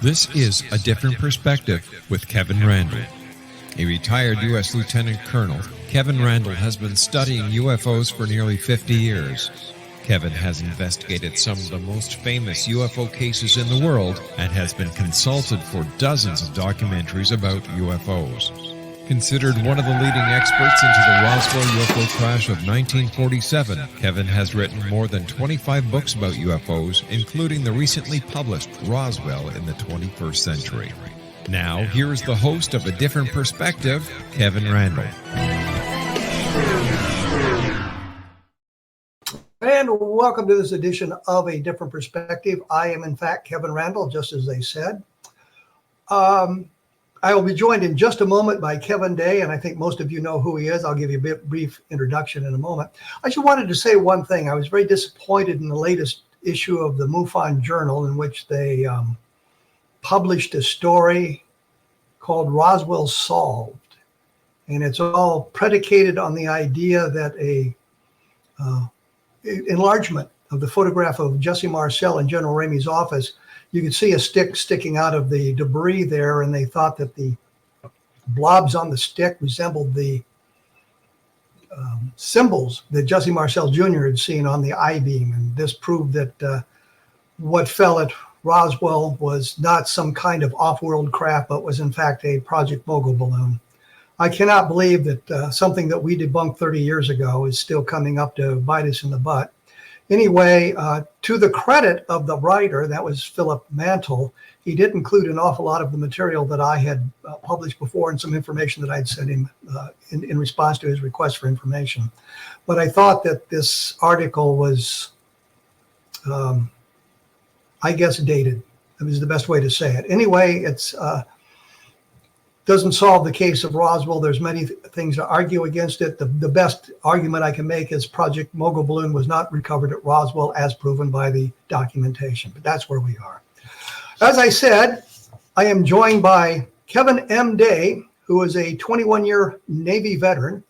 This is A Different Perspective with Kevin Randle. A retired U.S. Lieutenant Colonel, Kevin Randle has been studying UFOs for nearly 50 years. Kevin has investigated some of the most famous UFO cases in the world and has been consulted for dozens of documentaries about UFOs. Considered one of the leading experts into the Roswell UFO crash of 1947, Kevin has written more than 25 books about UFOs, including the recently published Roswell in the 21st Century. Now, here is the host of A Different Perspective, Kevin Randle. And welcome to this edition of A Different Perspective. I am, in fact, Kevin Randle, just as they said. I will be joined in just a moment by Kevin Day, and I think most of you know who he is. I'll give you a brief introduction in a moment. I just wanted to say one thing. I was very disappointed in the latest issue of the MUFON Journal, in which they published a story called Roswell Solved. And it's all predicated on the idea that a enlargement of the photograph of Jesse Marcel in General Ramey's office, you could see a stick sticking out of the debris there, and they thought that the blobs on the stick resembled the symbols that Jesse Marcel Jr. had seen on the I-beam. And this proved that what fell at Roswell was not some kind of off-world craft, but was in fact a Project Mogul balloon. I cannot believe that something that we debunked 30 years ago is still coming up to bite us in the butt. Anyway, to the credit of the writer, that was Philip Mantle, he did include an awful lot of the material that I had published before and some information that I'd sent him in response to his request for information. But I thought that this article was, I guess, dated. That was the best way to say it. Anyway, it's doesn't solve the case of Roswell. There's many things to argue against it. The best argument I can make is Project Mogul balloon was not recovered at Roswell as proven by the documentation, but that's where we are. As I said, I am joined by Kevin M. Day, who is a 21-year Navy veteran,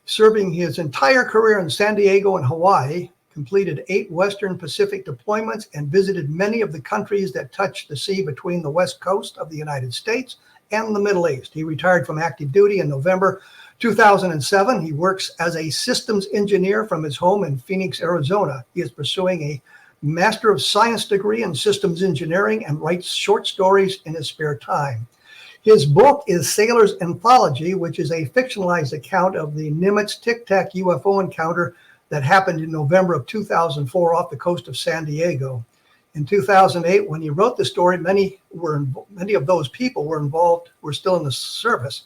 serving his entire career in San Diego and Hawaii, completed 8 Western Pacific deployments, and visited many of the countries that touch the sea between the west coast of the United States and the Middle East. He retired from active duty in November 2007. He works as a systems engineer from his home in Phoenix, Arizona. He is pursuing a Master of Science degree in systems engineering and writes short stories in his spare time. His book is Sailor's Anthology, which is a fictionalized account of the NIMITZ TIC TAC UFO encounter that happened in November of 2004 off the coast of San Diego. In 2008, when he wrote the story, many of those people were still in the service.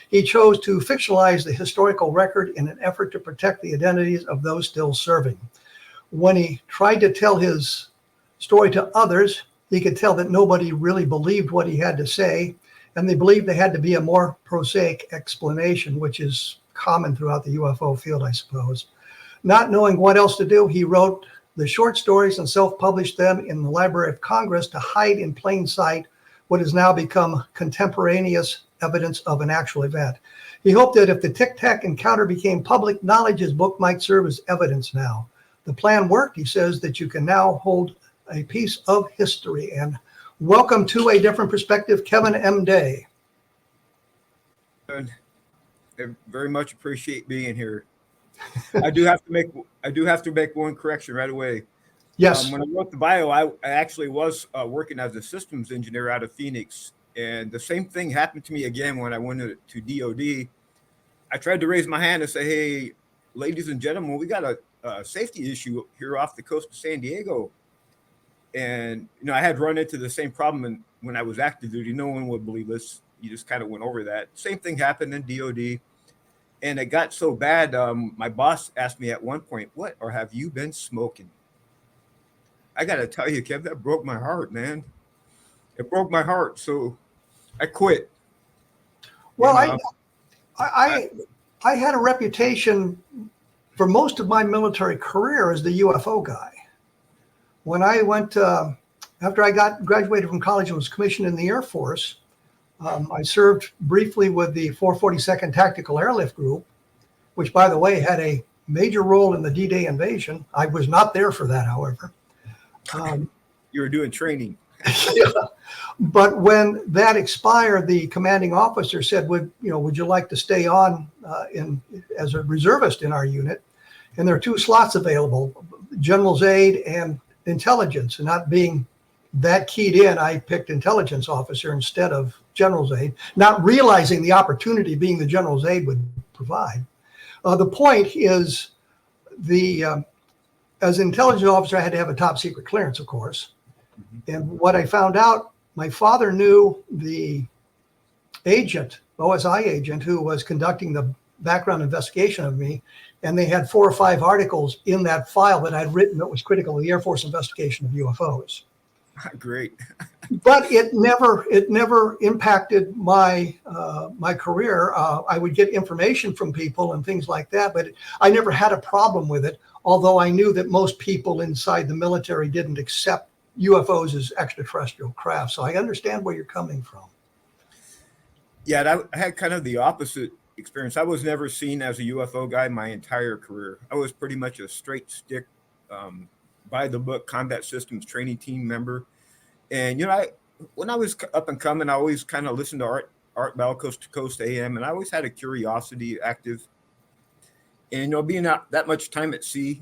He chose to fictionalize the historical record in an effort to protect the identities of those still serving. When he tried to tell his story to others, he could tell that nobody really believed what he had to say, and they believed there had to be a more prosaic explanation, which is common throughout the UFO field, I suppose. Not knowing what else to do, he wrote the short stories and self-published them in the Library of Congress to hide in plain sight what has now become contemporaneous evidence of an actual event. He hoped that if the Tic Tac encounter became public knowledge, his book might serve as evidence now. The plan worked. He says that you can now hold a piece of history. And welcome to A Different Perspective, Kevin M. Day. I very much appreciate being here. I do have to make one correction right away. Yes. When I wrote the bio, I actually was working as a systems engineer out of Phoenix, and the same thing happened to me again when I went to DOD. I tried to raise my hand and say, "Hey, ladies and gentlemen, we got a safety issue here off the coast of San Diego." And I had run into the same problem when I was active duty. No one would believe this. You just kind of went over that. Same thing happened in DOD. And it got so bad, my boss asked me at one point, "What, or have you been smoking?" I got to tell you, Kev, that broke my heart, man. It broke my heart. So I quit. Well, I had a reputation for most of my military career as the UFO guy. When I went, after I graduated from college and was commissioned in the Air Force, I served briefly with the 442nd Tactical Airlift Group, which, by the way, had a major role in the D-Day invasion. I was not there for that, however. You were doing training. Yeah. But when that expired, the commanding officer said, would you like to stay on as a reservist in our unit? And there are 2 slots available, general's aide and intelligence. And not being that keyed in, I picked intelligence officer instead of general's aide, not realizing the opportunity being the general's aide would provide. The point is, as an intelligence officer, I had to have a top secret clearance, of course. And what I found out, my father knew the agent, OSI agent, who was conducting the background investigation of me. And they had 4 or 5 articles in that file that I'd written that was critical of the Air Force investigation of UFOs. Great. But it never impacted my my career. I would get information from people and things like that, but I never had a problem with it. Although I knew that most people inside the military didn't accept UFOs as extraterrestrial craft. So I understand where you're coming from. Yeah, I had kind of the opposite experience. I was never seen as a UFO guy my entire career. I was pretty much a straight stick, by the book combat systems training team member. And, when I was up and coming, I always kind of listened to Art Bell, Coast to Coast AM, and I always had a curiosity active. And, being out that much time at sea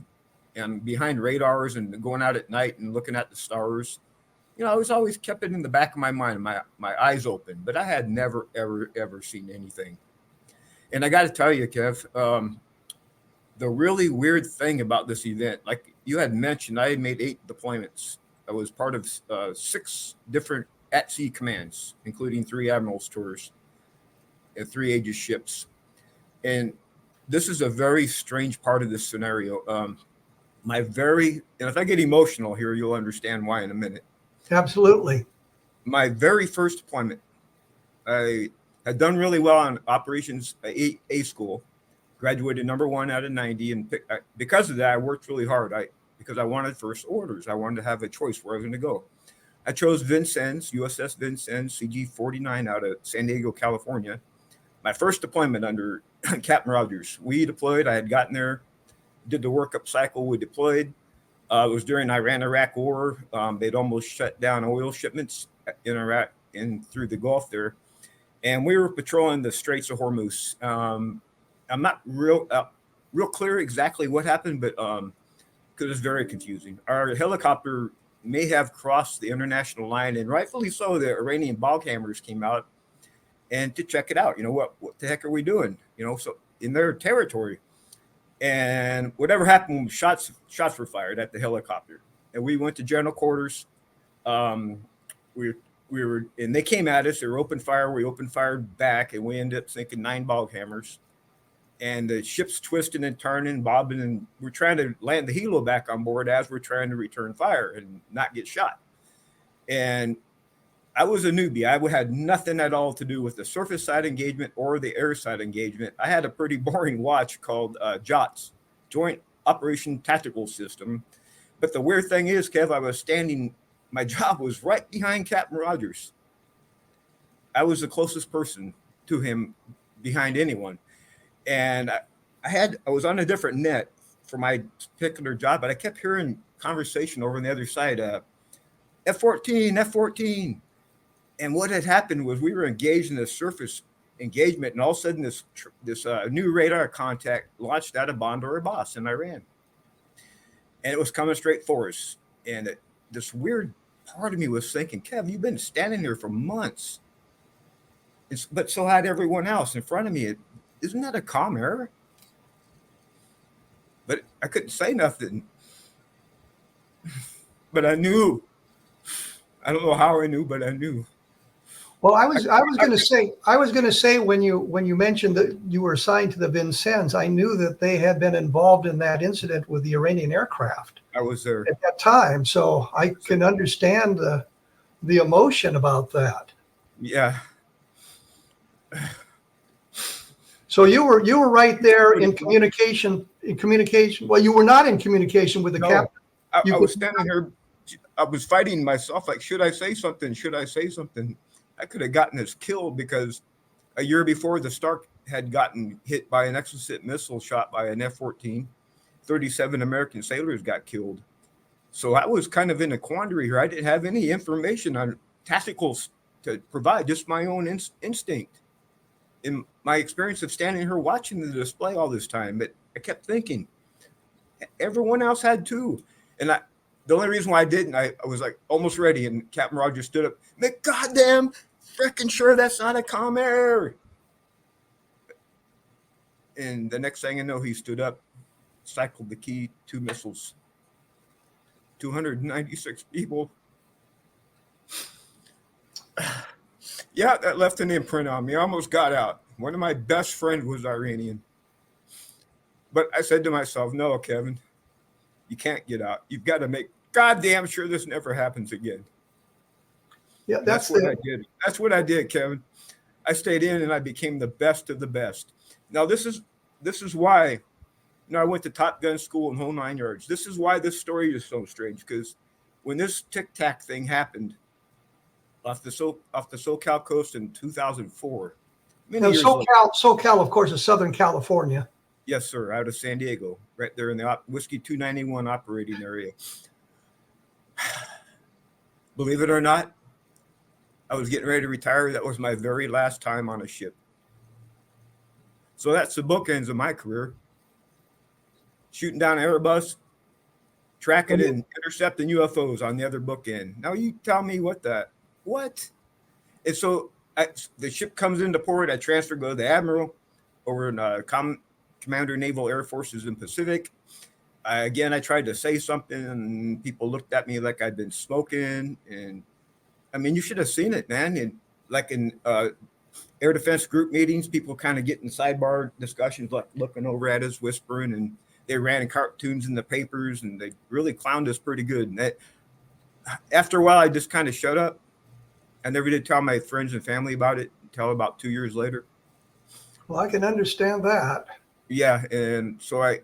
and behind radars and going out at night and looking at the stars, I was always kept it in the back of my mind, my eyes open, but I had never, ever seen anything. And I got to tell you, Kev, the really weird thing about this event, like you had mentioned, I had made 8 deployments. I was part of 6 different at-sea commands, including 3 admirals tours and 3 Aegis ships. And this is a very strange part of this scenario. And if I get emotional here, you'll understand why in a minute. Absolutely. My very first deployment, I had done really well on operations A school, graduated number 1 out of 90. And because of that, I worked really hard. Because I wanted first orders. I wanted to have a choice where I was going to go. I chose Vincennes, USS Vincennes, CG-49 out of San Diego, California. My first deployment under Captain Rogers. We deployed. I had gotten there, did the workup cycle. We deployed. It was during Iran-Iraq war. They'd almost shut down oil shipments in Iraq and through the Gulf there. And we were patrolling the Straits of Hormuz. I'm not real clear exactly what happened, but because it's very confusing. Our helicopter may have crossed the international line, and rightfully so, the Iranian bog hammers came out and to check it out. What the heck are we doing? So in their territory. And whatever happened, shots were fired at the helicopter. And we went to general quarters. We were, and they came at us. They were open fire. We opened fire back, and we ended up sinking 9 bog hammers. And the ship's twisting and turning, bobbing, and we're trying to land the helo back on board as we're trying to return fire and not get shot. And I was a newbie. I had nothing at all to do with the surface side engagement or the air side engagement. I had a pretty boring watch called JOTS, Joint Operation Tactical System. But the weird thing is, Kev, I was standing, my job was right behind Captain Rogers. I was the closest person to him behind anyone. And I was on a different net for my particular job, but I kept hearing conversation over on the other side, F-14, F-14. And what had happened was we were engaged in a surface engagement, and all of a sudden this new radar contact launched out of Bandar Abbas in Iran. And it was coming straight for us. And this weird part of me was thinking, Kev, you've been standing here for months. But so had everyone else in front of me. Isn't that a comm error? But I couldn't say nothing. But I knew. I don't know how I knew, but I knew. Well, I was going to say when you mentioned that you were assigned to the Vincennes, I knew that they had been involved in that incident with the Iranian aircraft. I was there at that time, so I can understand the emotion about that. Yeah. So you were right there in communication. Well, you were not in communication with the captain. I was standing here. I was fighting myself. Like, should I say something? Should I say something? I could have gotten us killed because a year before the Stark had gotten hit by an Exocet missile shot by an F-14. 37 American sailors got killed. So I was kind of in a quandary here. I didn't have any information on tacticals to provide, just my own instinct. In my experience of standing here watching the display all this time, but I kept thinking, everyone else had too. And the only reason why I didn't, I was like almost ready, and Captain Rogers stood up, make goddamn freaking sure that's not a comm error. And the next thing I know, he stood up, cycled the key, 2 missiles, 296 people. Yeah, that left an imprint on me. I almost got out. One of my best friends was Iranian. But I said to myself, no, Kevin, you can't get out. You've got to make goddamn sure this never happens again. Yeah, that's what I did. That's what I did, Kevin. I stayed in and I became the best of the best. Now, this is why, I went to Top Gun school in whole 9 yards. This is why this story is so strange, because when this Tic Tac thing happened off the SoCal coast in 2004. Now, SoCal, of course, is Southern California. Yes, sir, out of San Diego, right there in the Whiskey 291 operating area. Believe it or not, I was getting ready to retire. That was my very last time on a ship. So that's the bookends of my career. Shooting down Airbus, tracking and intercepting UFOs on the other bookend. Now you tell me what? And so the ship comes into port. I transfer, go to the Admiral over in Commander Naval Air Forces in Pacific. I tried to say something, and people looked at me like I'd been smoking. And I mean, you should have seen it, man. And like in air defense group meetings, people kind of get in sidebar discussions, like looking over at us, whispering, and they ran cartoons in the papers, and they really clowned us pretty good. And after a while, I just kind of shut up. I never did tell my friends and family about it until about 2 years later. Well, I can understand that. Yeah, and so I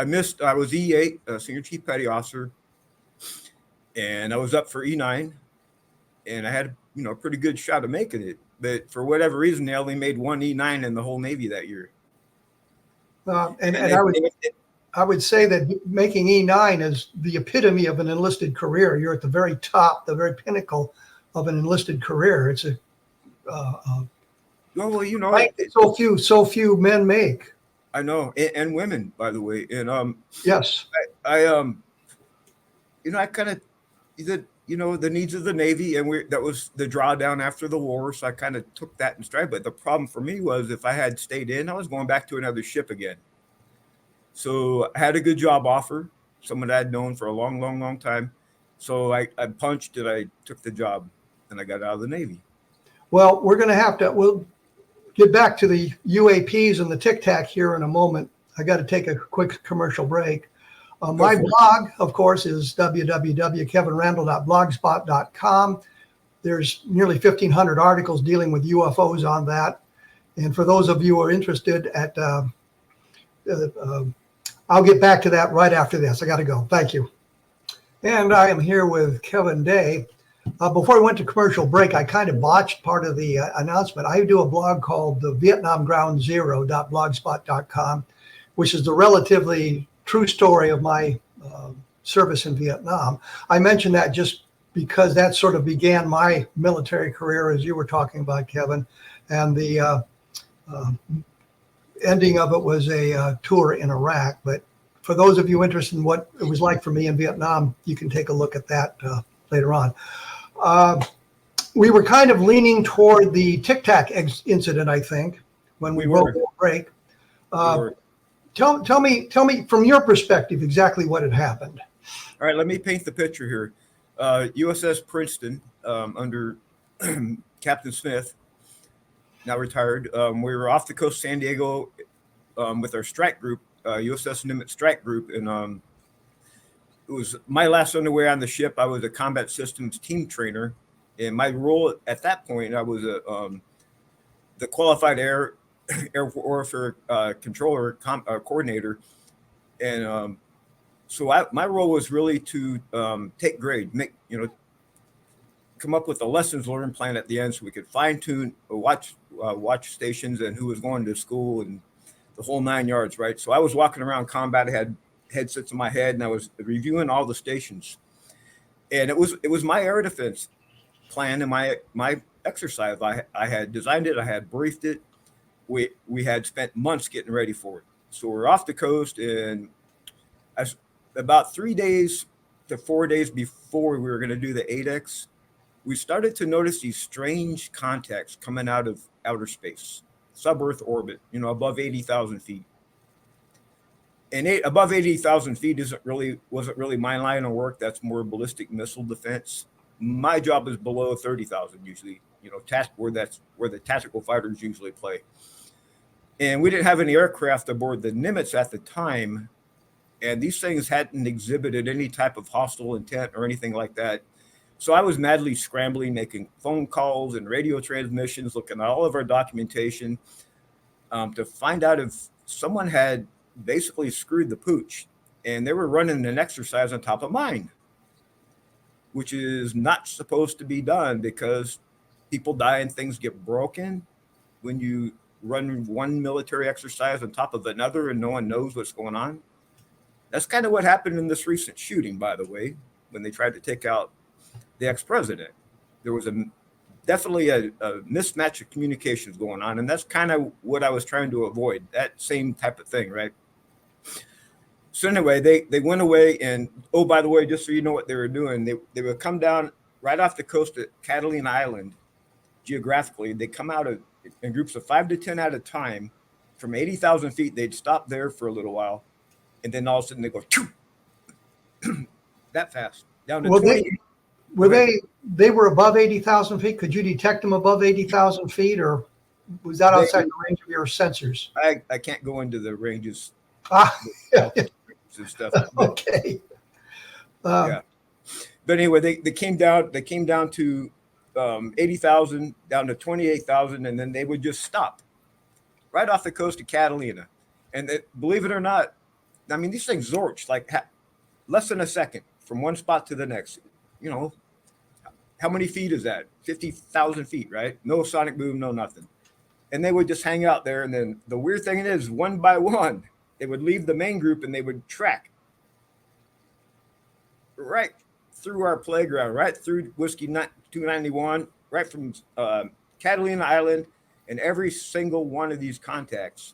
missed. I was E8, Senior Chief Petty Officer, and I was up for E9, and I had a pretty good shot of making it. But for whatever reason, they only made one E9 in the whole Navy that year. I would say that making E9 is the epitome of an enlisted career. You're at the very top, the very pinnacle of an enlisted career. It's so few men make. I know, and women, by the way. And yes, I kind of the needs of the Navy, and that was the drawdown after the war. So I kind of took that in stride. But the problem for me was, if I had stayed in, I was going back to another ship again. So I had a good job offer, someone I'd known for a long, long, long time. So I punched and I took the job, and I got out of the Navy. Well, we'll get back to the UAPs and the Tic Tac here in a moment. I got to take a quick commercial break. My blog, of course, is www.kevinrandle.blogspot.com. There's nearly 1,500 articles dealing with UFOs on that. And for those of you who are interested, I'll get back to that right after this. I got to go. Thank you. And I am here with Kevin Day. Before I went to commercial break, I kind of botched part of the announcement. I do a blog called the VietnamGroundZero.blogspot.com, which is the relatively true story of my service in Vietnam. I mention that just because that sort of began my military career, as you were talking about, Kevin, and the ending of it was a tour in Iraq. But for those of you interested in what it was like for me in Vietnam, you can take a look at that later on. We were kind of leaning toward the Tic Tac incident, I think, when we broke the break. Tell me from your perspective exactly what had happened. All right, let me paint the picture here. USS Princeton, under Captain Smith, now retired. We were off the coast of San Diego with our strike group, USS NIMITZ Strike Group, and it was my last underway on the ship. I was a combat systems team trainer, and my role at that point, I was the qualified air warfare controller coordinator, and so my role was really to take grade, come up with a lessons learned plan at the end, so we could fine tune watch stations and who was going to school and the whole 9 yards, right? So I was walking around combat. I had headsets in my head, and I was reviewing all the stations. And it was my air defense plan and my exercise. I had designed it. I had briefed it. We had spent months getting ready for it. So we're off the coast, and about 3 days to 4 days before we were going to do the 8X, we started to notice these strange contacts coming out of outer space, sub-Earth orbit, above 80,000 feet. And above 80,000 feet wasn't really my line of work. That's more ballistic missile defense. My job is below 30,000 usually, where the tactical fighters usually play. And we didn't have any aircraft aboard the Nimitz at the time, and these things hadn't exhibited any type of hostile intent or anything like that. So I was madly scrambling, making phone calls and radio transmissions, looking at all of our documentation to find out if someone had basically screwed the pooch, and they were running an exercise on top of mine, which is not supposed to be done because people die and things get broken when you run one military exercise on top of another and no one knows what's going on. That's kind of what happened in this recent shooting, by the way, when they tried to take out the ex-president. There was definitely a mismatch of communications going on, and that's kind of what I was trying to avoid, that same type of thing, right? So anyway, they went away, and by the way, just so you know what they were doing, they would come down right off the coast of Catalina Island. Geographically, they come out in groups of 5 to 10 at a time from 80,000 feet. They'd stop there for a little while, and then all of a sudden they go that fast down to 20. They were above 80,000 feet? Could you detect them above 80,000 feet, or was that outside the range of your sensors? I can't go into the ranges and stuff. Okay. Yeah. But anyway, they came down to 80,000, down to 28,000, and then they would just stop right off the coast of Catalina. And believe it or not, I mean, these things zorch like less than a second from one spot to the next. How many feet is that? 50,000 feet, right? No sonic boom, no nothing. And they would just hang out there. And then the weird thing is, one by one, they would leave the main group and they would track right through our playground, right through Whiskey 291, right from Catalina Island. And every single one of these contacts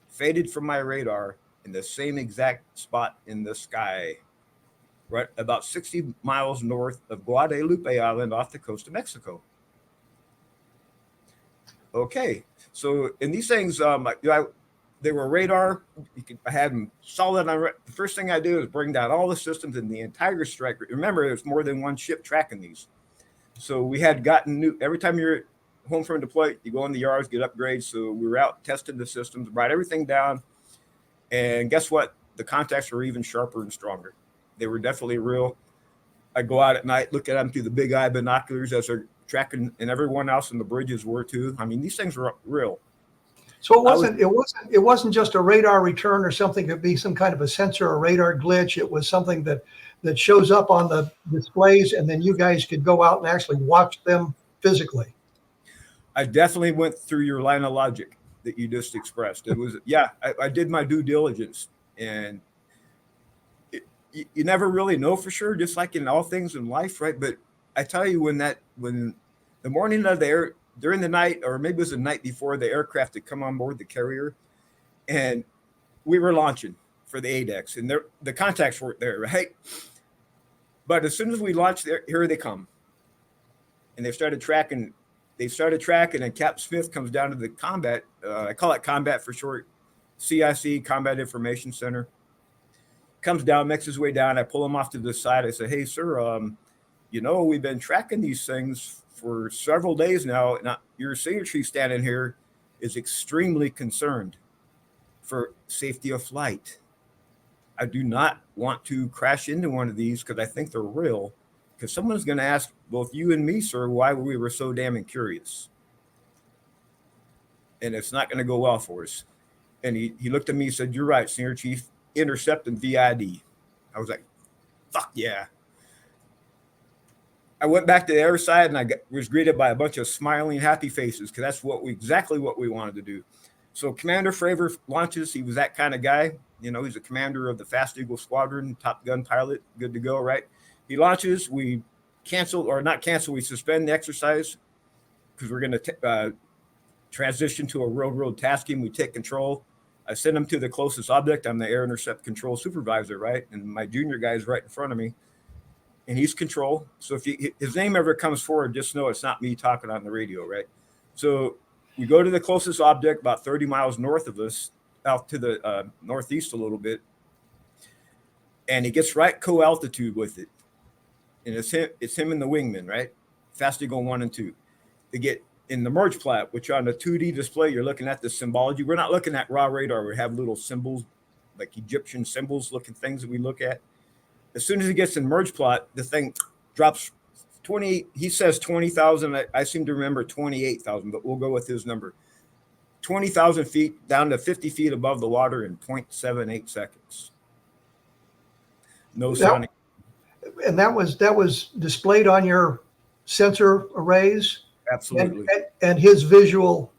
faded from my radar in the same exact spot in the sky, right about 60 miles north of Guadalupe Island off the coast of Mexico. Okay, so in these things, they were radar. I had them solid on. The first thing I do is bring down all the systems in the entire strike. Remember, there's more than one ship tracking these. So we had gotten new. Every time you're home from deploy, you go in the yards, get upgrades. So we were out testing the systems, brought everything down. And guess what? The contacts were even sharper and stronger. They were definitely real. I go out at night, look at them through the big eye binoculars as they're tracking, and everyone else in the bridges were too. I mean, these things were real. So it wasn't just a radar return or something. It'd be some kind of a sensor or radar glitch. It was something that shows up on the displays, and then you guys could go out and actually watch them physically. I definitely went through your line of logic that you just expressed. It was, I did my due diligence, and you never really know for sure, just like in all things in life, right? But I tell you, when the morning of during the night, or maybe it was the night before, the aircraft had come on board the carrier, and we were launching for the 8X, and the contacts weren't there, right? But as soon as we launched, here they come, and they started tracking, and Cap Smith comes down to the combat. I call it combat for short, CIC, Combat Information Center. Comes down, makes his way down. I pull him off to the side. I say, "Hey, sir, we've been tracking these things for several days now. And your senior chief standing here is extremely concerned for safety of flight. I do not want to crash into one of these because I think they're real. Because someone's going to ask both you and me, sir, why we were so damn curious. And it's not going to go well for us." And he looked at me and said, "You're right, senior chief. Intercept and VID." I was like, fuck yeah. I went back to the air side, and I was greeted by a bunch of smiling, happy faces, because that's exactly what we wanted to do. So Commander Fravor launches. He was that kind of guy. You know, he's a commander of the Fast Eagle Squadron, Top Gun pilot, good to go, right? He launches, we we suspend the exercise because we're going to transition to a real-world tasking. We take control. I send him to the closest object. I'm the air intercept control supervisor, right? And my junior guy is right in front of me, and he's control. So if his name ever comes forward, just know it's not me talking on the radio, right? So we go to the closest object about 30 miles north of us, out to the northeast a little bit, and he gets right co-altitude with it. And it's him and the wingman, right? Fast Eagle 1 and 2. They get in the merge plat, which on the 2D display, you're looking at the symbology. We're not looking at raw radar. We have little symbols, like Egyptian symbols looking things that we look at. As soon as he gets in merge plot, the thing drops 20. He says 20,000. I seem to remember 28,000, but we'll go with his number. 20,000 feet down to 50 feet above the water in 0.78 seconds. No sonic. And that was displayed on your sensor arrays? Absolutely. And his visual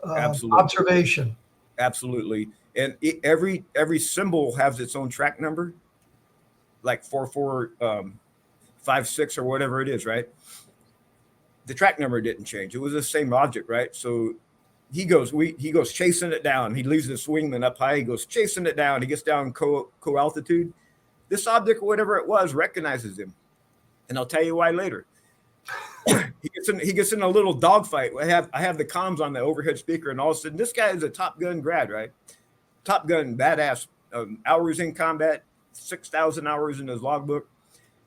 Absolutely. observation. Absolutely. And every symbol has its own track number, like 4456 or whatever it is, right? The track number didn't change. It was the same object, right? So he goes chasing it down. He leaves this wingman up high. He goes chasing it down. He gets down co-altitude. This object, whatever it was, recognizes him. And I'll tell you why later. He gets in a little dogfight. I have the comms on the overhead speaker, and all of a sudden, this guy is a Top Gun grad, right? Top Gun, badass, hours in combat, 6,000 hours in his logbook.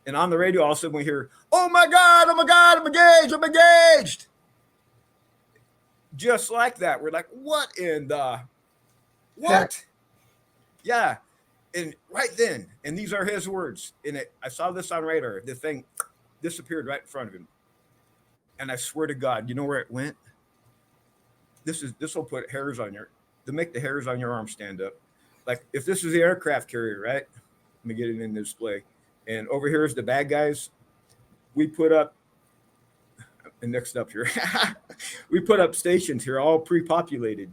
And on the radio, all of a sudden we hear, oh my God, I'm engaged. Just like that. We're like, what in the, what? Yeah. And right then, and these are his words, I saw this on radar, the thing disappeared right in front of him. And I swear to God, you know where it went? This will put hairs on to make the hairs on your arm stand up. Like if this is the aircraft carrier, right? Let me get it in the display. And over here is the bad guys. We put up, and next up here, we put up stations here, all pre-populated.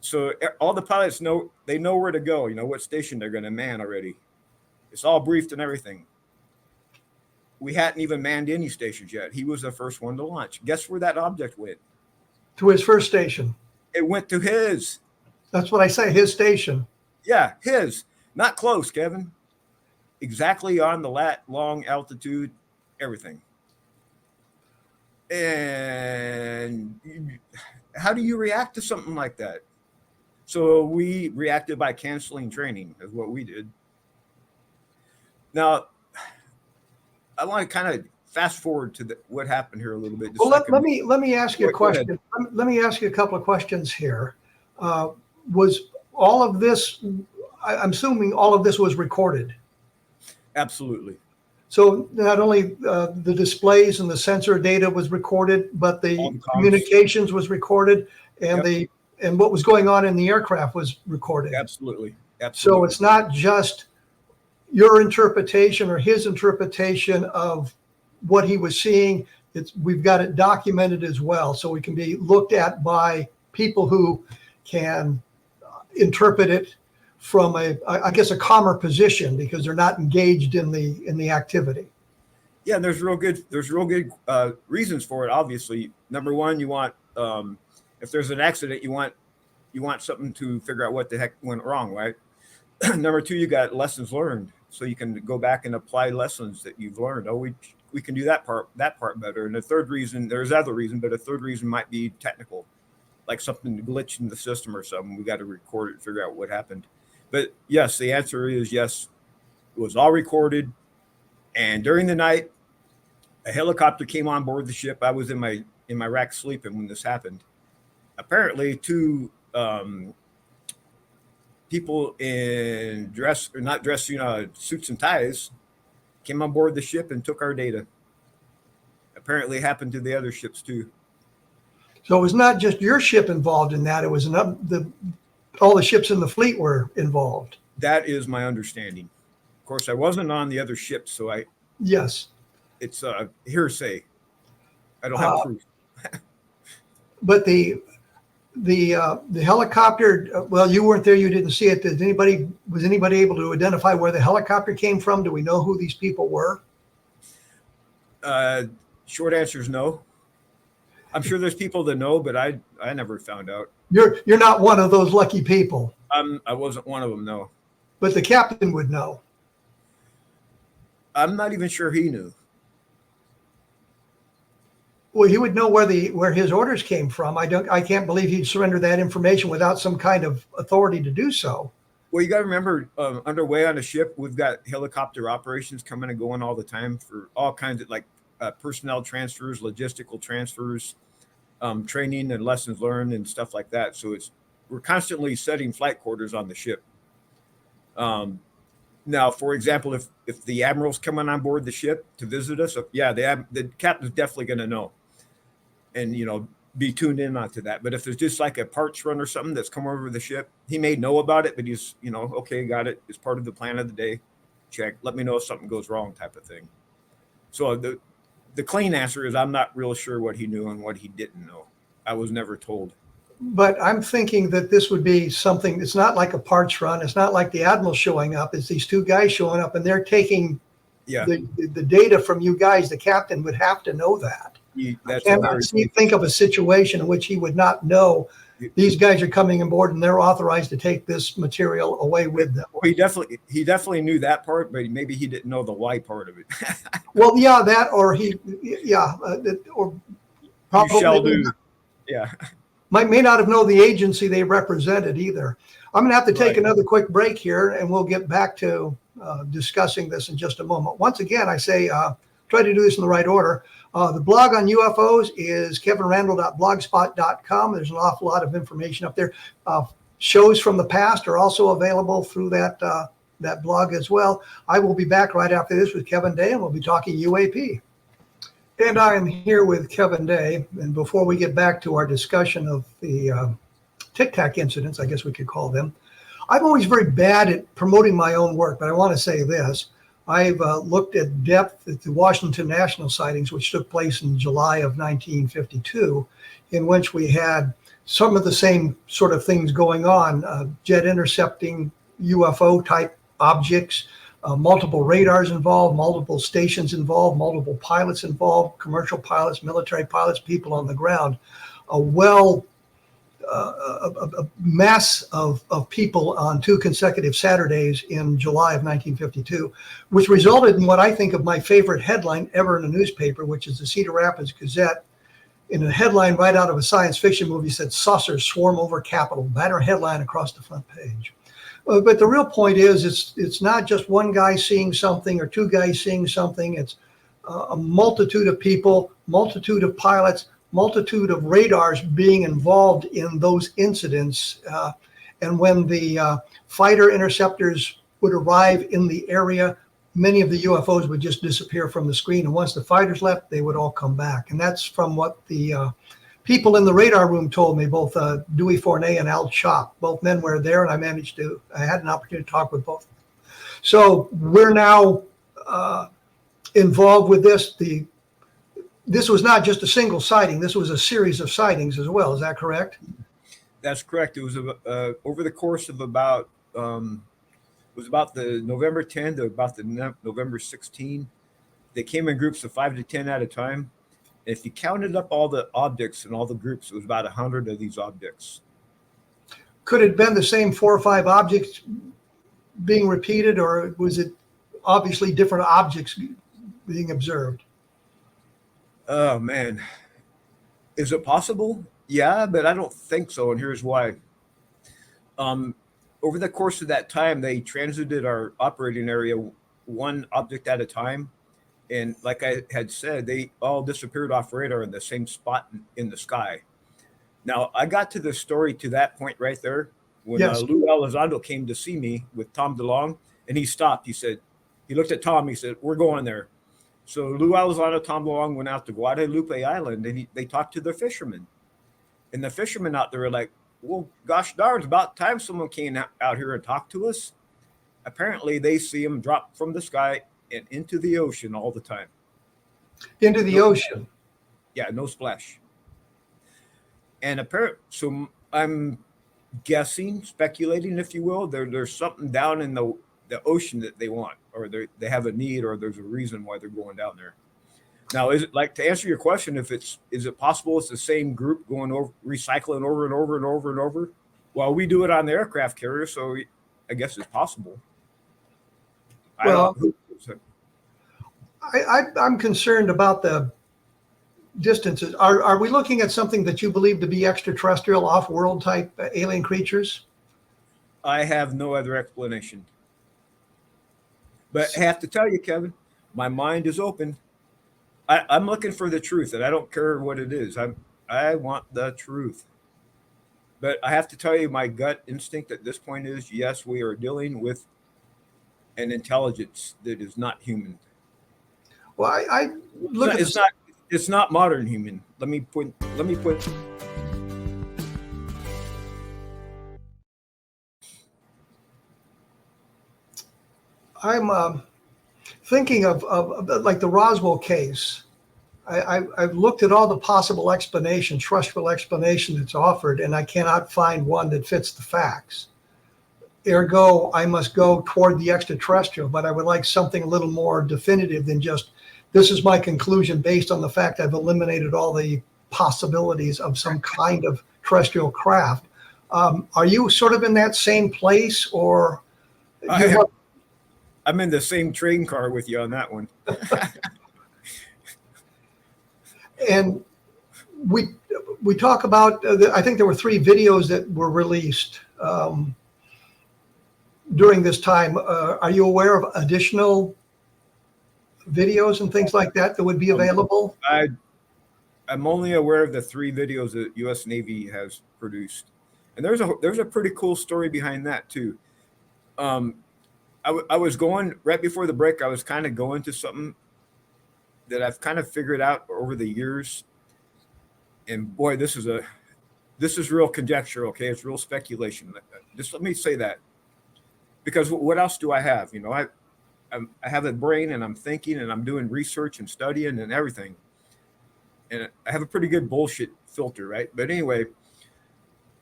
So all the pilots know where to go, what station they're going to man already. It's all briefed and everything. We hadn't even manned any stations yet. He was the first one to launch. Guess where that object went? To his first station. It went to his. That's what I say, his station. Yeah, his. Not close, Kevin. Exactly on the long altitude, everything. And how do you react to something like that? So we reacted by canceling training, is what we did. Now, I want to kind of fast forward to what happened here a little bit. Well, let me ask you a question. Let me ask you a couple of questions here. Was all of this? I'm assuming all of this was recorded. Absolutely. So not only the displays and the sensor data was recorded, but the communications was recorded, and and what was going on in the aircraft was recorded. Absolutely. So it's not just your interpretation or his interpretation of what he was seeing. We've got it documented as well, so it can be looked at by people who can interpret it from a calmer position because they're not engaged in the activity. Yeah, and there's real good reasons for it. Obviously, number one, you want if there's an accident, you want something to figure out what the heck went wrong, right? Number two, you got lessons learned, so you can go back and apply lessons that you've learned. Oh, we can do that part better. And the third reason, there's other reason, but a third reason might be technical, like something glitched in the system or something. We got to record it and figure out what happened. But yes, the answer is yes. It was all recorded. And during the night, a helicopter came on board the ship. I was in my rack sleeping when this happened. Apparently, two people in suits and ties came on board the ship and took our data. Apparently, it happened to the other ships too. So it was not just your ship involved in that. It was all the ships in the fleet were involved. That is my understanding. Of course, I wasn't on the other ships, so yes, it's hearsay. I don't have proof. But the helicopter, well, you weren't there, you didn't see it. Was anybody able to identify where the helicopter came from? Do we know who these people were? Short answer is no. I'm sure there's people that know, but I never found out. You're not one of those lucky people. I wasn't one of them, no. But the captain would know. I'm not even sure he knew. Well, he would know where his orders came from. I can't believe he'd surrender that information without some kind of authority to do so. Well, you got to remember, underway on a ship, we've got helicopter operations coming and going all the time for all kinds of personnel transfers, logistical transfers, training and lessons learned and stuff like that. So we're constantly setting flight quarters on the ship. Now, for example, if the admiral's coming on board the ship to visit us, the captain's definitely going to know, and be tuned in onto that. But if there's just like a parts run or something that's come over the ship, he may know about it, but he's okay, got it. It's part of the plan of the day. Check. Let me know if something goes wrong, type of thing. So the clean answer is I'm not real sure what he knew and what he didn't know. I was never told. But I'm thinking that this would be something, it's not like a parts run. It's not like the admiral showing up. It's these two guys showing up, and they're taking the data from you guys. The captain would have to know that. I cannot think of a situation in which he would not know these guys are coming on board and they're authorized to take this material away with them. Well, he definitely knew that part, but maybe he didn't know the why part of it. Well, yeah, that, or or probably. You shall do. Yeah. May not have known the agency they represented either. I'm going to have to take another quick break here, and we'll get back to discussing this in just a moment. Once again, I say try to do this in the right order. The blog on UFOs is kevinrandle.blogspot.com. There's an awful lot of information up there. Shows from the past are also available through that blog as well. I will be back right after this with Kevin Day, and we'll be talking UAP. And I am here with Kevin Day. And before we get back to our discussion of the Tic Tac incidents, I guess we could call them, I'm always very bad at promoting my own work, but I want to say this. I've looked at depth at the Washington National sightings, which took place in July of 1952, in which we had some of the same sort of things going on, jet intercepting UFO type objects, multiple radars involved, multiple stations involved, multiple pilots involved, commercial pilots, military pilots, people on the ground, a mass of people on 2 consecutive Saturdays in July of 1952, which resulted in what I think of my favorite headline ever in a newspaper, which is the Cedar Rapids Gazette. In a headline right out of a science fiction movie said, "Saucers swarm over Capitol," banner headline across the front page. But the real point is, it's not just one guy seeing something or 2 guys seeing something. It's a multitude of people, multitude of pilots, multitude of radars being involved in those incidents. And when the fighter interceptors would arrive in the area, many of the UFOs would just disappear from the screen. And once the fighters left, they would all come back. And that's from what the people in the radar room told me, both Dewey Fournay and Al Chop. Both men were there, and I had an opportunity to talk with both. So we're now involved with this. This was not just a single sighting. This was a series of sightings as well. Is that correct? That's correct. It was over the course of about the November 10 to about the November 16. They came in groups of 5 to 10 at a time. If you counted up all the objects and all the groups, it was about 100 of these objects. Could it have been the same 4 or 5 objects being repeated, or was it obviously different objects being observed? Oh, man. Is it possible? Yeah, but I don't think so, and here's why. Over the course of that time, they transited our operating area 1 object at a time. And like I had said, they all disappeared off radar in the same spot in the sky. Now, I got to the story to that point right there when Lou Elizondo came to see me with Tom DeLong, and he stopped. He looked at Tom. He said, "We're going there." So Lou Elizondo, Tom DeLong went out to Guadalupe Island, and they talked to the fishermen. And the fishermen out there were like, "Well, gosh darn, it's about time someone came out here and talked to us." Apparently, they see them drop from the sky and into the ocean all the time. Into the ocean? Yeah, no splash. And I'm guessing, speculating, if you will. There's something down in the ocean that they want, or they have a need, or there's a reason why they're going down there. Now, is it, like, to answer your question, is it possible it's the same group going over, recycling over and over and over and over? Well, we do it on the aircraft carrier, so I guess it's possible. Well, I'm concerned about the distances. Are we looking at something that you believe to be extraterrestrial, off-world type alien creatures? I have no other explanation. But I have to tell you, Kevin, my mind is open. I'm looking for the truth, and I don't care what it is. I want the truth. But I have to tell you, my gut instinct at this point is, yes, we are dealing with an intelligence that is not human. Well, I look at it's not modern human. Let me put I'm thinking of like the Roswell case. I've looked at all the possible explanations, terrestrial explanation that's offered, and I cannot find one that fits the facts. Ergo, I must go toward the extraterrestrial, but I would like something a little more definitive than just, this is my conclusion based on the fact I've eliminated all the possibilities of some kind of terrestrial craft. Are you sort of in that same place, or? I'm in the same train car with you on that one. And we talk about, I think there were 3 videos that were released during this time. Are you aware of additional videos and things like that would be available? I'm only aware of the 3 videos that U.S. Navy has produced, and there's a pretty cool story behind that too. I was going right before the break. I was kind of going to something that I've kind of figured out over the years, and boy, this is real conjecture. Okay, it's real speculation. Just let me say that, because what else do I have? You know, I have a brain, and I'm thinking, and I'm doing research and studying and everything, and I have a pretty good bullshit filter, right? But anyway,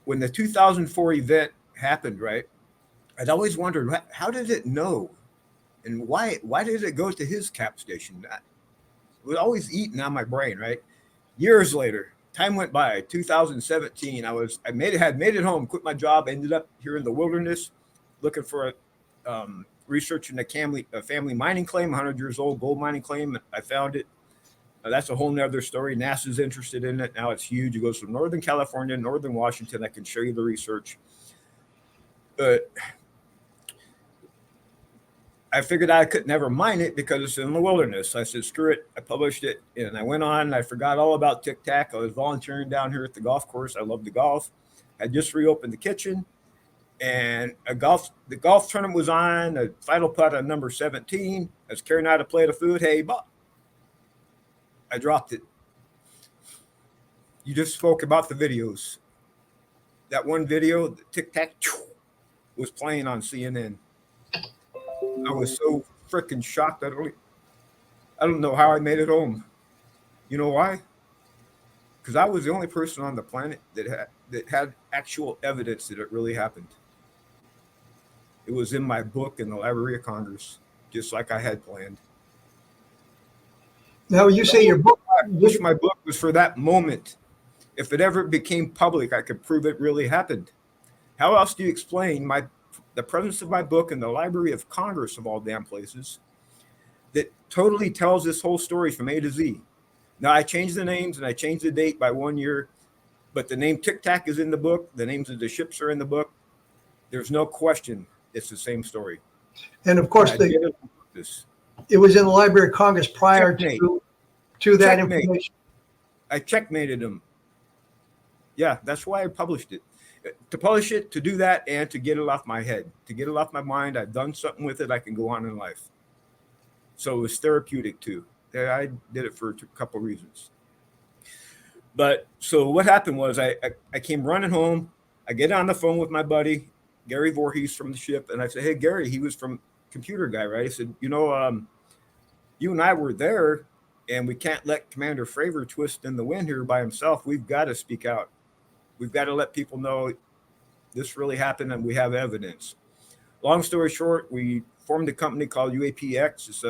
when the 2004 event happened, right, I'd always wondered, how did it know, and why did it go to his cap station? It was always eating on my brain, right? Years later, time went by. 2017, I had made it home, quit my job, ended up here in the wilderness, looking for researching a family mining claim, 100 years old gold mining claim. I found it. That's a whole nother story. NASA's interested in it now. It's huge. It goes from Northern California, Northern Washington. I can show you the research. But I figured I could never mine it because it's in the wilderness. I said, screw it. I published it, and I went on. I forgot all about Tic Tac. I was volunteering down here at the golf course. I love the golf. I just reopened the kitchen, and the golf tournament was on. A final putt on number 17. I was carrying out a plate of food. Hey, Bob. I dropped it. You just spoke about the videos. That one video, the Tic Tac, was playing on CNN. I was so freaking shocked. I don't know how I made it home. You know why? Because I was the only person on the planet that had actual evidence that it really happened. It was in my book in the Library of Congress, just like I had planned. Now, you say your book. I wish my book was for that moment. If it ever became public, I could prove it really happened. How else do you explain the presence of my book in the Library of Congress, of all damn places, that totally tells this whole story from A to Z? Now, I changed the names and I changed the date by 1 year, but the name Tic Tac is in the book. The names of the ships are in the book. There's no question it's the same story. And of course, it was in the Library of Congress prior to that information. I checkmated them. Yeah, that's why I published it. To publish it, to do that, and to get it off my head, to get it off my mind. I've done something with it. I can go on in life. So it was therapeutic too. I did it for a couple of reasons. But so what happened was I came running home. I get on the phone with my buddy, Gary Voorhees from the ship. And I said, hey, Gary, he was from Computer Guy, right? I said, you and I were there, and we can't let Commander Fravor twist in the wind here by himself. We've got to speak out. we've got to let people know this really happened and we have evidence. Long story short, we formed a company called UAPX. It's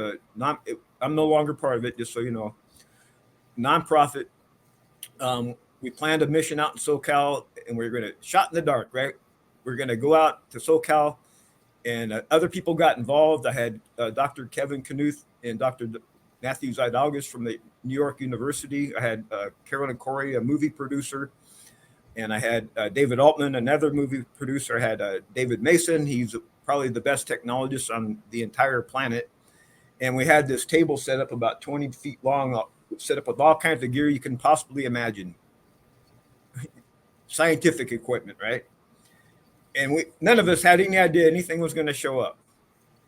I'm no longer part of it, just so you know, nonprofit. We planned a mission out in SoCal, and we're going to shot in the dark, right? We're going to go out to SoCal, and other people got involved. I had Dr. Kevin Knuth and Dr. Matthew Zidalgas from the New York University. I had Carolyn Corey, a movie producer, and I had David Altman, another movie producer. I had David Mason. He's probably the best technologist on the entire planet. And we had this table set up about 20 feet long, set up with all kinds of gear you can possibly imagine. Scientific equipment, right? And none of us had any idea anything was going to show up.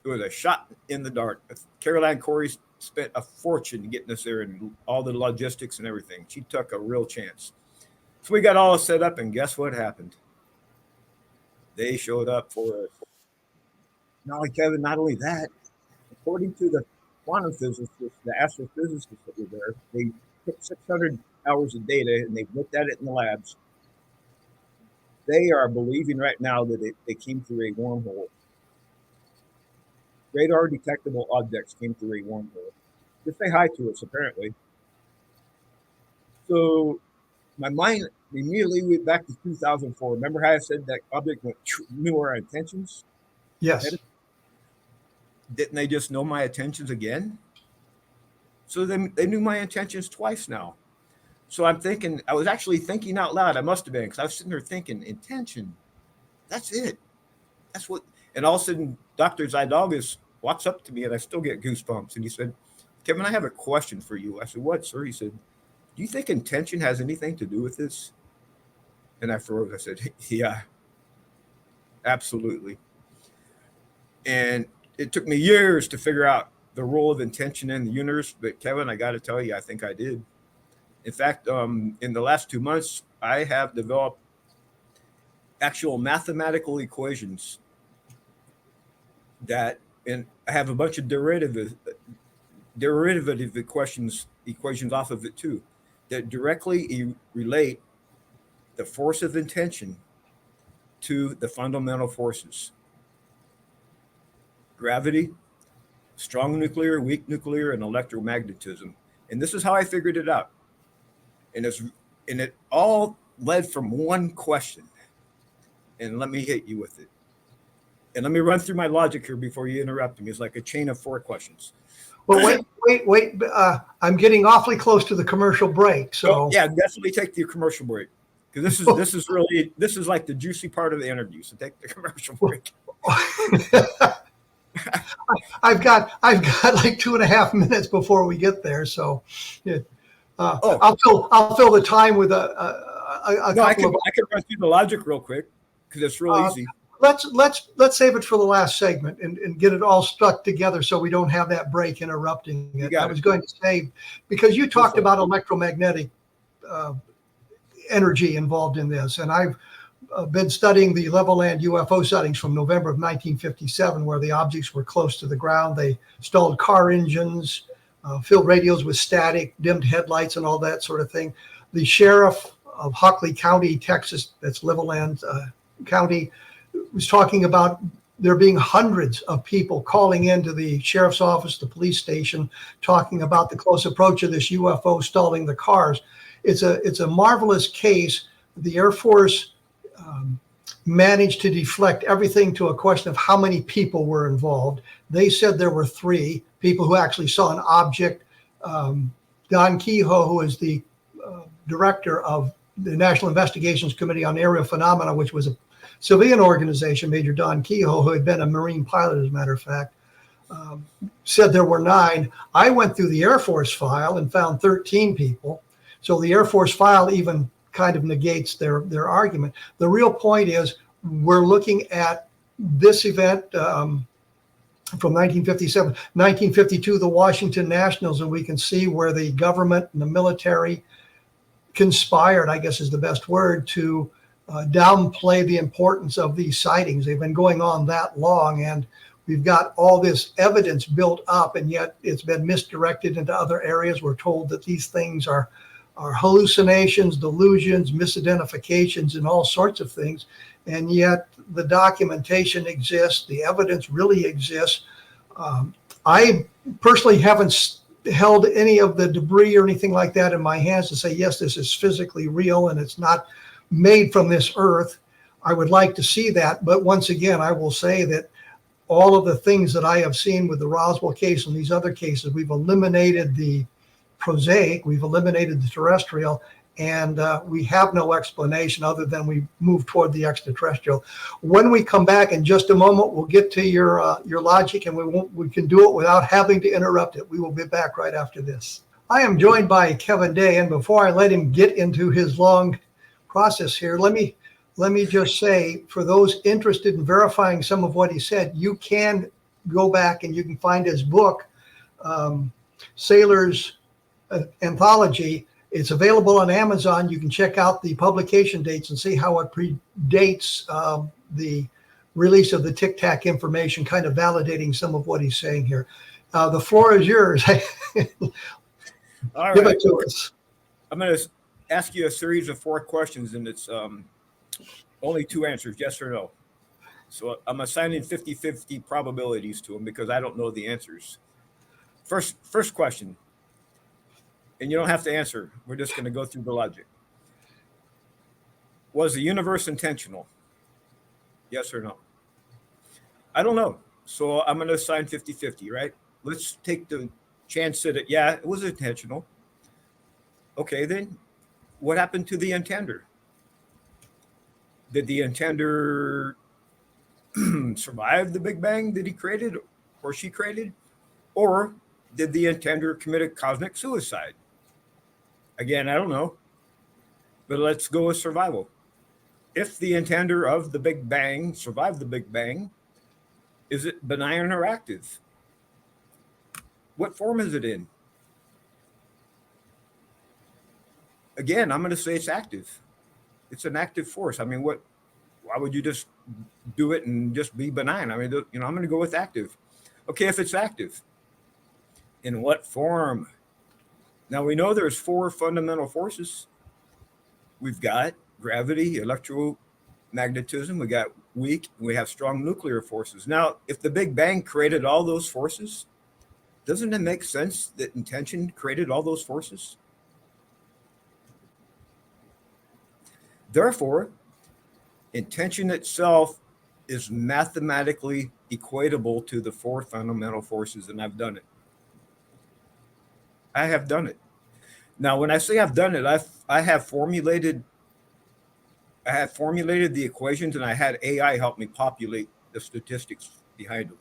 It was a shot in the dark. Caroline Corey spent a fortune getting us there and all the logistics and everything. She took a real chance. So we got all set up, and guess what happened? They showed up for us. Not only Kevin, not only that, according to the quantum physicists, the astrophysicists that were there, they took 600 hours of data and they looked at it in the labs. They are believing right now that they came through a wormhole. Radar detectable objects came through a wormhole. Just say hi to us, apparently. So my mind immediately went back to 2004. Remember how I said that object knew our intentions? Yes. Didn't they just know my intentions again? So they knew my intentions twice now. So I'm thinking, I was actually thinking out loud. I must have been, because I was sitting there thinking, intention. That's it. That's what. And all of a sudden, Dr. Zidalgas walks up to me, and I still get goosebumps. And he said, Kevin, I have a question for you. I said, what, sir? He said, do you think intention has anything to do with this? And I froze. I said, yeah, absolutely. And it took me years to figure out the role of intention in the universe. But Kevin, I got to tell you, I think I did. In fact, in the last 2 months, I have developed actual mathematical equations and I have a bunch of derivative equations off of it too, that directly relate the force of intention to the fundamental forces. Gravity, strong nuclear, weak nuclear, and electromagnetism. And this is how I figured it out. And it all led from one question. And let me hit you with it. And let me run through my logic here before you interrupt me. It's like a chain of 4 questions. Well, wait. I'm getting awfully close to the commercial break. So yeah, definitely take the commercial break. Because this is like the juicy part of the interview. So take the commercial break. I've got like 2.5 minutes before we get there. So I'll fill the time with a couple I can run through the logic real quick because it's real easy. Let's save it for the last segment and get it all stuck together so we don't have that break interrupting it. I was going to say, because you talked about electromagnetic energy involved in this, and I've been studying the Levelland UFO sightings from November of 1957, where the objects were close to the ground. They stalled car engines, filled radios with static, dimmed headlights, and all that sort of thing. The sheriff of Hockley County, Texas, that's Levelland County, was talking about there being hundreds of people calling into the sheriff's office, the police station, talking about the close approach of this UFO stalling the cars. It's a marvelous case. The Air Force managed to deflect everything to a question of how many people were involved. They said there were 3 people who actually saw an object. Don Kehoe, who is the director of the National Investigations Committee on Aerial Phenomena, which was a civilian organization, Major Don Kehoe, who had been a Marine pilot, as a matter of fact, said there were 9. I went through the Air Force file and found 13 people. So the Air Force file even kind of negates their argument. The real point is we're looking at this event from 1957, 1952, the Washington Nationals, and we can see where the government and the military conspired, I guess is the best word, to downplay the importance of these sightings. They've been going on that long, and we've got all this evidence built up, and yet it's been misdirected into other areas. We're told that these things are are hallucinations, delusions, misidentifications, and all sorts of things. And yet the documentation exists, the evidence really exists. I personally haven't held any of the debris or anything like that in my hands to say, yes, this is physically real and it's not made from this earth. I would like to see that. But once again, I will say that all of the things that I have seen with the Roswell case and these other cases, we've eliminated the prosaic, we've eliminated the terrestrial, and we have no explanation other than we move toward the extraterrestrial. When we come back in just a moment, we'll get to your logic, and we can do it without having to interrupt it. We will be back right after this. I am joined by Kevin Day, and before I let him get into his long process here, let me just say, for those interested in verifying some of what he said, you can go back and you can find his book, Sailor's Anthology. It's available on Amazon. You can check out the publication dates and see how it predates the release of the Tic Tac information, kind of validating some of what he's saying here. The floor is yours. All Give right. it to us. I'm going to ask you a series of 4 questions, and it's only 2 answers, yes or no. So I'm assigning 50-50 probabilities to them because I don't know the answers. First question, and you don't have to answer. We're just going to go through the logic. Was the universe intentional? Yes or no? I don't know. So I'm going to assign 50-50, right? Let's take the chance that it was intentional. Okay, then what happened to the intender? Did the intender survive the Big Bang that he created or she created? Or did the intender commit a cosmic suicide? Again, I don't know. But let's go with survival. If the intender of the Big Bang survived the Big Bang, is it benign or active? What form is it in? Again, I'm going to say it's active. It's an active force. I mean, why would you just do it and just be benign? I mean, I'm going to go with active. Okay, if it's active, in what form? Now, we know there's 4 fundamental forces. We've got gravity, electromagnetism, we got weak, and we have strong nuclear forces. Now, if the Big Bang created all those forces, doesn't it make sense that intention created all those forces? Therefore, intention itself is mathematically equatable to the 4 fundamental forces, and I've done it. I have done it. Now, when I say I've done it, I have formulated the equations, and I had AI help me populate the statistics behind them.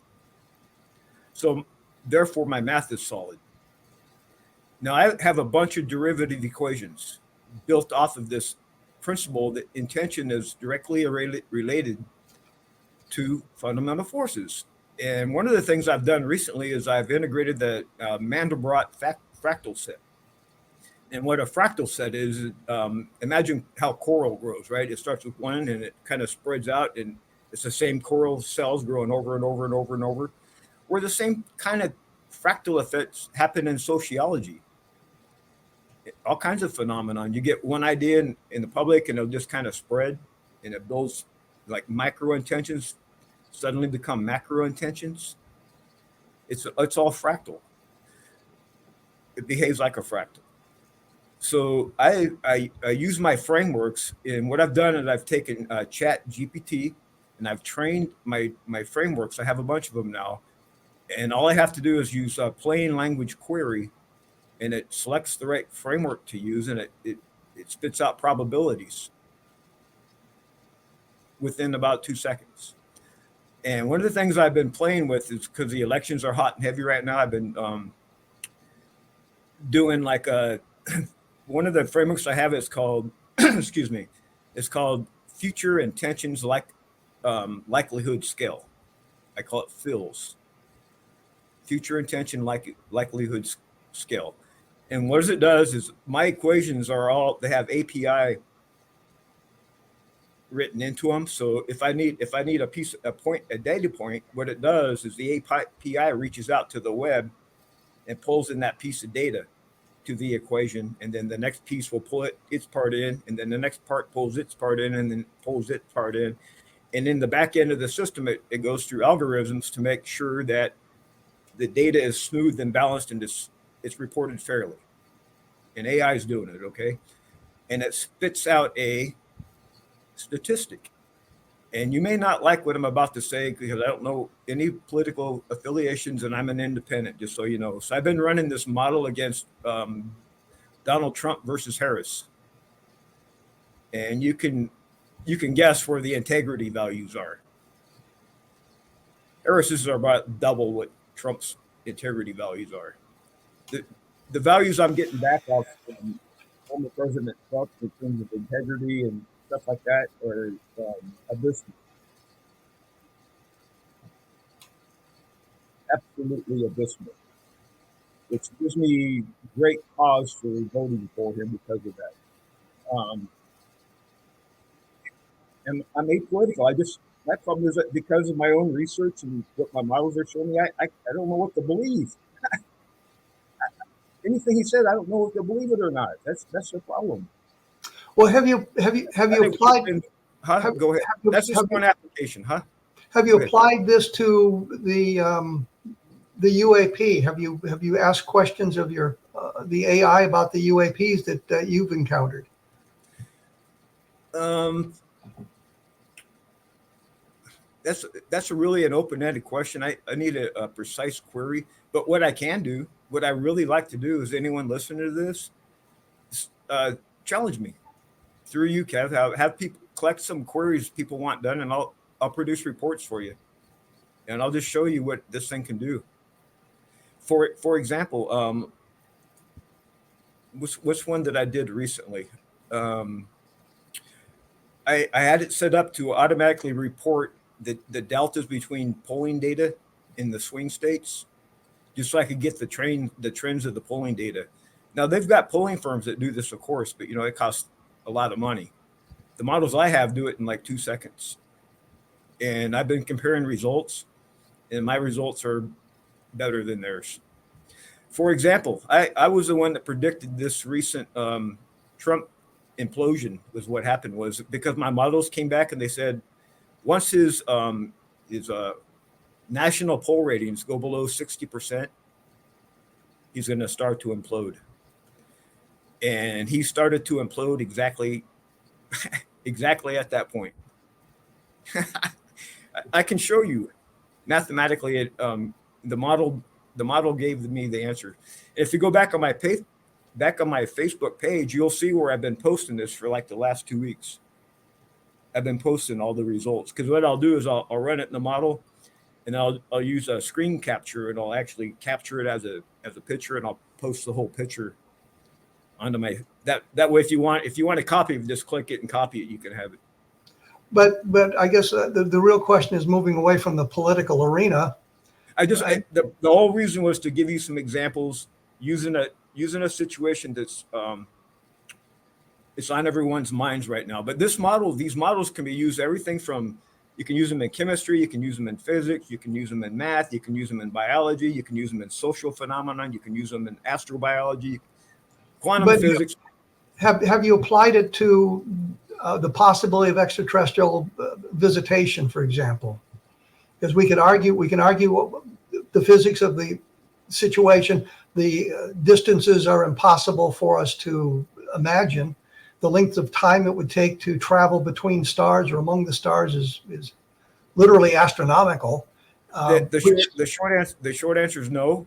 So, therefore, my math is solid. Now, I have a bunch of derivative equations built off of this principle that intention is directly related to fundamental forces. And one of the things I've done recently is I've integrated the Mandelbrot fractal set. And what a fractal set is, imagine how coral grows, right? It starts with 1 and it kind of spreads out, and it's the same coral cells growing over and over and over and over. Where the same kind of fractal effects happen in sociology. All kinds of phenomenon. You get one idea in the public and it'll just kind of spread, and it builds like micro intentions suddenly become macro intentions. It's all fractal. It behaves like a fractal. So I use my frameworks, and what I've done is I've taken Chat GPT and I've trained my frameworks. I have a bunch of them now, and all I have to do is use a plain language query, and it selects the right framework to use, and it spits out probabilities within about 2 seconds. And one of the things I've been playing with is, because the elections are hot and heavy right now, I've been doing like one of the frameworks I have is called, excuse me, it's called Future Intentions Likelihood Scale. I call it FILS. Future Intention Likelihood Scale. And what it does is my equations they have API written into them. So if I need a data point, what it does is the API reaches out to the web and pulls in that piece of data. to the equation, and then the next piece will pull its part in, and then the next part pulls its part in, and then pulls its part in. And in the back end of the system, it goes through algorithms to make sure that the data is smooth and balanced and it's reported fairly. And AI is doing it, okay? And it spits out a statistic. And you may not like what I'm about to say because I don't know any political affiliations and I'm an independent, just so you know. So I've been running this model against Donald Trump versus Harris. And you can guess where the integrity values are. Harris's are about double what Trump's integrity values are. The values I'm getting back off from former President Trump in terms of integrity and stuff like that are abysmal. Absolutely abysmal. Which gives me great cause for voting for him because of that. And I'm apolitical. My problem is that because of my own research and what my models are showing me, I don't know what to believe. Anything he said, I don't know if to believe it or not. That's the problem. Well, have you applied? Go ahead. That's just one application, huh? Have you applied this to the UAP? Have you asked questions of the AI about the UAPs that you've encountered? That's really an open-ended question. I need a precise query. But what I can do, what I really like to do, is anyone listening to this, challenge me through you, Kev. Have people collect some queries people want done, and I'll produce reports for you, and I'll just show you what this thing can do. For example, what's one that I did recently? I had it set up to automatically report the deltas between polling data in the swing states, just so I could get the trends of the polling data. Now they've got polling firms that do this, of course, but it costs a lot of money. The models I have do it in like 2 seconds, and I've been comparing results, and my results are better than theirs. For example, I was the one that predicted this recent Trump implosion. Was what happened was because my models came back and they said once his national poll ratings go below 60%, he's going to start to implode. And he started to implode exactly at that point. I can show you mathematically. The model gave me the answer. If you go back on my Facebook page, you'll see where I've been posting this for like the last 2 weeks. I've been posting all the results because what I'll do is I'll run it in the model, and I'll use a screen capture, and I'll actually capture it as a picture, and I'll post the whole picture onto my that way. If you want a copy, just click it and copy it. You can have it. But I guess the real question is moving away from the political arena. The whole reason was to give you some examples using a situation that's it's on everyone's minds right now. But these models can be used everything from, you can use them in chemistry, you can use them in physics, you can use them in math, you can use them in biology, you can use them in social phenomenon, you can use them in astrobiology, quantum physics. Have you applied it to the possibility of extraterrestrial visitation, for example? Because we can argue the physics of the situation. The distances are impossible for us to imagine. The length of time it would take to travel between stars or among the stars is literally astronomical. The short answer is no.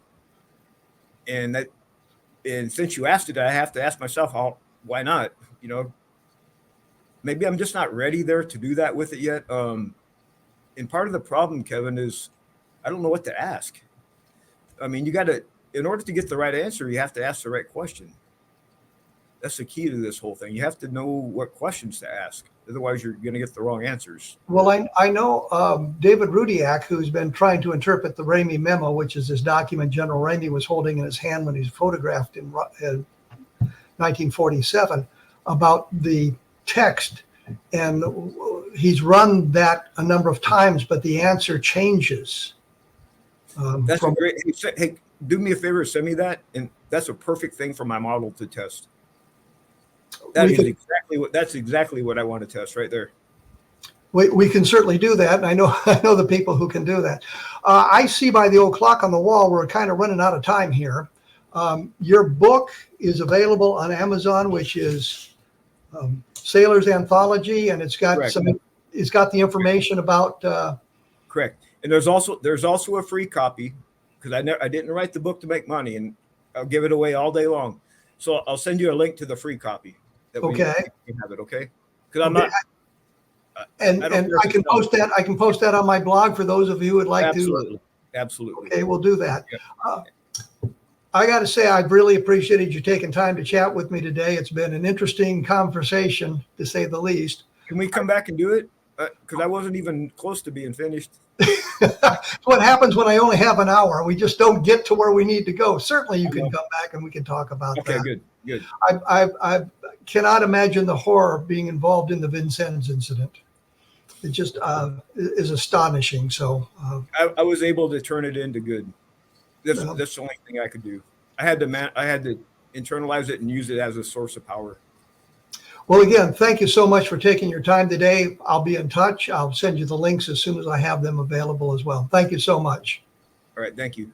And since you asked it, I have to ask myself, why not? Maybe I'm just not ready there to do that with it yet. And part of the problem, Kevin, is I don't know what to ask. I mean, in order to get the right answer, you have to ask the right question. That's the key to this whole thing. You have to know what questions to ask. Otherwise, you're going to get the wrong answers. Well, I know David Rudiak, who's been trying to interpret the Ramey memo, which is this document General Ramey was holding in his hand when he's photographed in 1947, about the text. And he's run that a number of times, but the answer changes. That's great. Hey, do me a favor, send me that, and that's a perfect thing for my model to test. That's exactly what I want to test right there. We can certainly do that. And I know the people who can do that. I see by the old clock on the wall, we're kind of running out of time here. Your book is available on Amazon, which is Sailor's Anthology, and it's got it's got the information about. Correct. And there's also a free copy, because I didn't write the book to make money, and I'll give it away all day long. So I'll send you a link to the free copy. That we can have it, okay? Because I'm not. And I can post that. I can post that on my blog for those of you who would like to. Absolutely. Okay, we'll do that. Yeah. I got to say, I've really appreciated you taking time to chat with me today. It's been an interesting conversation, to say the least. Can we come back and do it? Because I wasn't even close to being finished. What happens when I only have an hour? We just don't get to where we need to go. Certainly, you can come back and we can talk about that. Okay, good. I cannot imagine the horror of being involved in the Vincennes incident. It just is astonishing. So I was able to turn it into good. That's the only thing I could do. I had to internalize it and use it as a source of power. Well, again, thank you so much for taking your time today. I'll be in touch. I'll send you the links as soon as I have them available as well. Thank you so much. All right, thank you.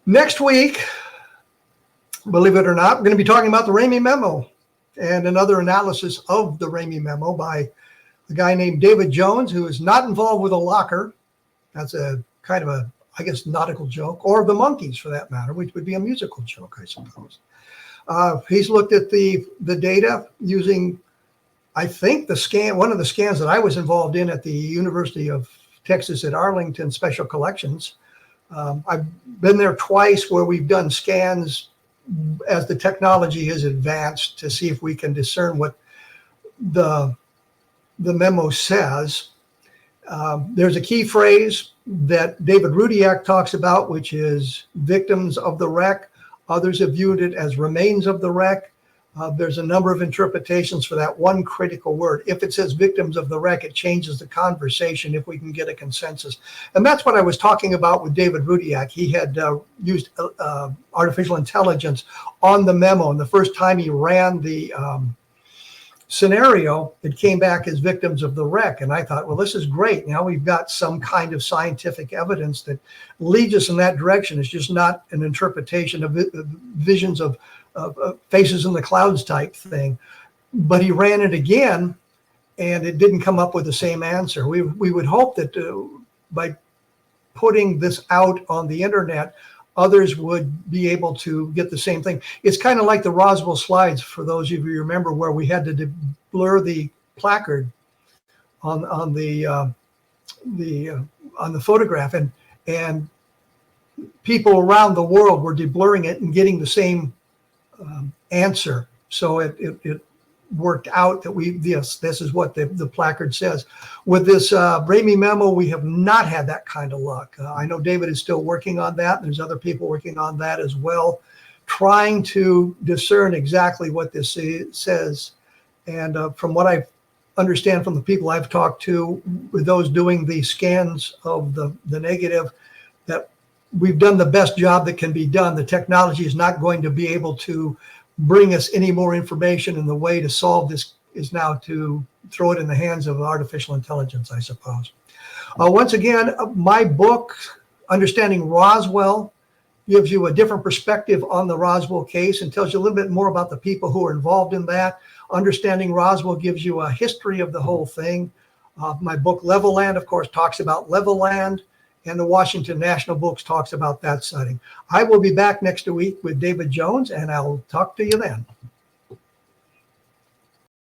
Next week, believe it or not, we're going to be talking about the Ramey Memo and another analysis of the Ramey Memo by a guy named David Jones, who is not involved with a locker. That's a kind of a, I guess, nautical joke, or the monkeys for that matter, which would be a musical joke, I suppose. He's looked at the data using, I think, one of the scans that I was involved in at the University of Texas at Arlington Special Collections. I've been there twice where we've done scans as the technology has advanced to see if we can discern what the memo says. There's a key phrase that David Rudiak talks about, which is victims of the wreck. Others have viewed it as remains of the wreck. There's a number of interpretations for that one critical word. If it says victims of the wreck, it changes the conversation if we can get a consensus. And that's what I was talking about with David Rudiak. He had used artificial intelligence on the memo. And the first time he ran the scenario, it came back as victims of the wreck. And I thought, well, this is great. Now we've got some kind of scientific evidence that leads us in that direction. It's just not an interpretation of visions of faces in the clouds type thing. But he ran it again, and it didn't come up with the same answer. We would hope that by putting this out on the internet, others would be able to get the same thing. It's kind of like the Roswell slides, for those of you who remember, where we had to blur the placard on the photograph, and people around the world were deblurring it and getting the same answer. So it worked out that this is what the placard says. With this Ramey memo, we have not had that kind of luck. I know David is still working on that. There's other people working on that as well, trying to discern exactly what this says. And from what I understand from the people I've talked to, with those doing the scans of the negative, that we've done the best job that can be done. The technology is not going to be able to bring us any more information, and the way to solve this is now to throw it in the hands of artificial intelligence, I suppose. Once again, my book, Understanding Roswell, gives you a different perspective on the Roswell case and tells you a little bit more about the people who are involved in that. Understanding Roswell gives you a history of the whole thing. My book, Level Land, of course, talks about Level Land, and the Washington National Books talks about that setting. I will be back next week with David Jones, and I'll talk to you then.